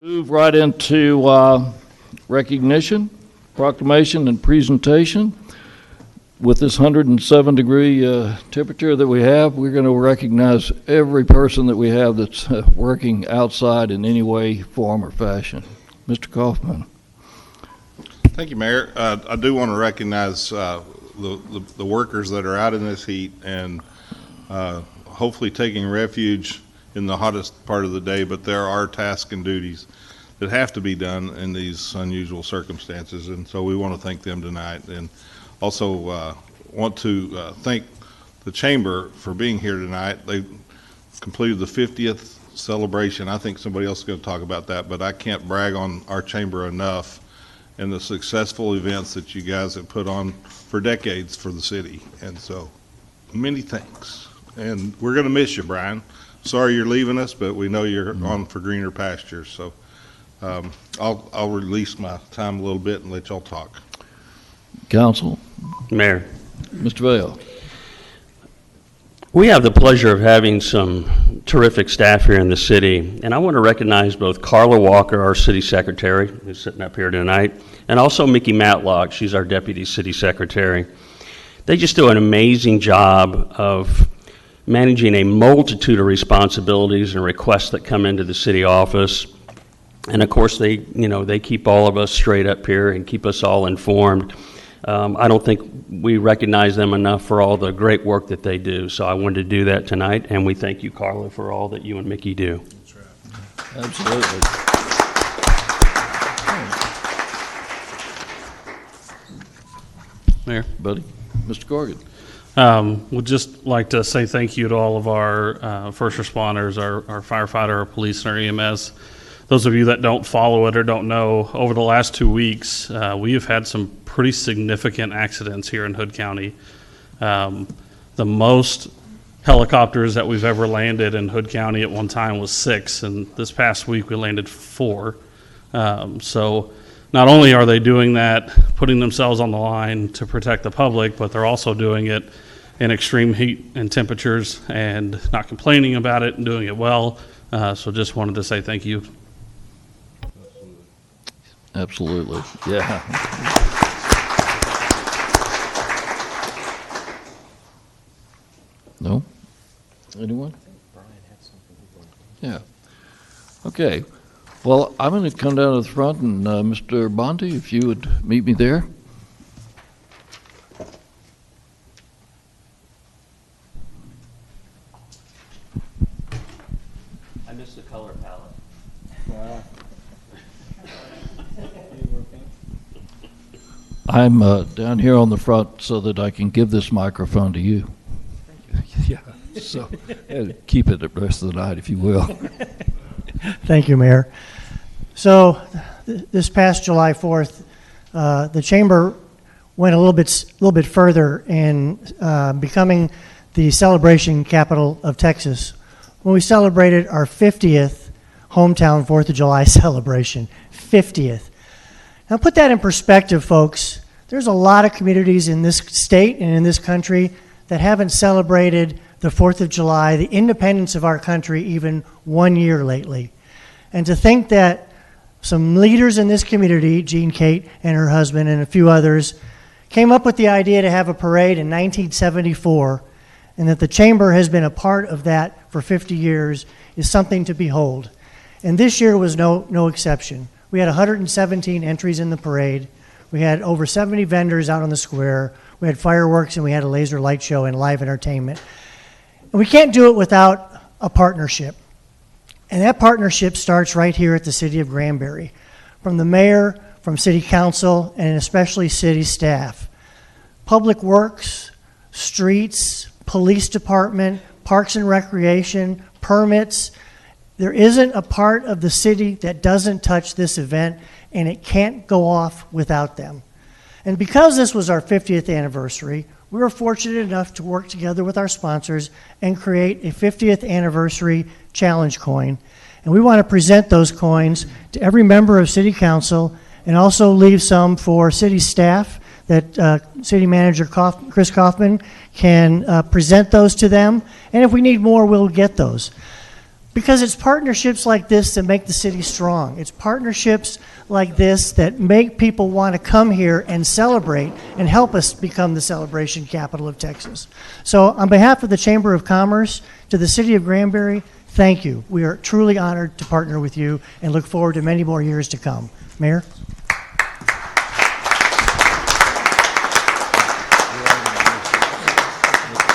Move right into recognition, proclamation, and presentation. With this 107-degree temperature that we have, we're going to recognize every person that we have that's working outside in any way, form, or fashion. Mr. Kaufman. Thank you, Mayor. I do want to recognize the workers that are out in this heat and hopefully taking refuge in the hottest part of the day, but there are tasks and duties that have to be done in these unusual circumstances, and so we want to thank them tonight. And also want to thank the Chamber for being here tonight. They completed the 50th celebration. I think somebody else is going to talk about that, but I can't brag on our Chamber enough and the successful events that you guys have put on for decades for the city. And so many thanks. And we're going to miss you, Brian. Sorry you're leaving us, but we know you're on for greener pastures. So I'll release my time a little bit and let y'all talk. Council. Mayor. Mr. Vail. We have the pleasure of having some terrific staff here in the city, and I want to recognize both Carla Walker, our city secretary, who's sitting up here tonight, and also Mickey Matlock, she's our deputy city secretary. They just do an amazing job of managing a multitude of responsibilities and requests that come into the city office. And of course, they keep all of us straight up here and keep us all informed. I don't think we recognize them enough for all the great work that they do. So I wanted to do that tonight, and we thank you, Carla, for all that you and Mickey do. That's right. Absolutely. Mayor. Buddy. Mr. Corrigan. Would just like to say thank you to all of our first responders, our firefighter, our police, and our EMS. Those of you that don't follow it or don't know, over the last 2 weeks, we have had some pretty significant accidents here in Hood County. The most helicopters that we've ever landed in Hood County at one time was 6, and this past week we landed 4. So not only are they doing that, putting themselves on the line to protect the public, but they're also doing it in extreme heat and temperatures and not complaining about it and doing it well. So just wanted to say thank you. Absolutely. Yeah. No? Anyone? Brian had something. Yeah. Okay. Well, I'm going to come down to the front, and Mr. Bondy, if you would meet me there. I missed the color palette. I'm down here on the front so that I can give this microphone to you. Yeah. So keep it the rest of the night, if you will. Thank you, Mayor. So this past July 4th, the Chamber went a little bit further in becoming the celebration capital of Texas when we celebrated our 50th hometown 4th of July celebration. 50th. Now put that in perspective, folks. There's a lot of communities in this state and in this country that haven't celebrated the 4th of July, the independence of our country, even 1 year lately. And to think that some leaders in this community, Jean Kate and her husband and a few others, came up with the idea to have a parade in 1974, and that the Chamber has been a part of that for 50 years is something to behold. And this year was no exception. We had 117 entries in the parade. We had over 70 vendors out on the square. We had fireworks, and we had a laser light show and live entertainment. And we can't do it without a partnership. And that partnership starts right here at the city of Granbury, from the mayor, from city council, and especially city staff. Public works, streets, police department, parks and recreation, permits. There isn't a part of the city that doesn't touch this event, and it can't go off without them. And because this was our 50th anniversary, we were fortunate enough to work together with our sponsors and create a 50th anniversary challenge coin. And we want to present those coins to every member of City Council and also leave some for city staff that City Manager Chris Kaufman can present those to them. And if we need more, we'll get those. Because it's partnerships like this that make the city strong. It's partnerships like this that make people want to come here and celebrate and help us become the celebration capital of Texas. So on behalf of the Chamber of Commerce, to the city of Granbury, thank you. We are truly honored to partner with you and look forward to many more years to come. Mayor?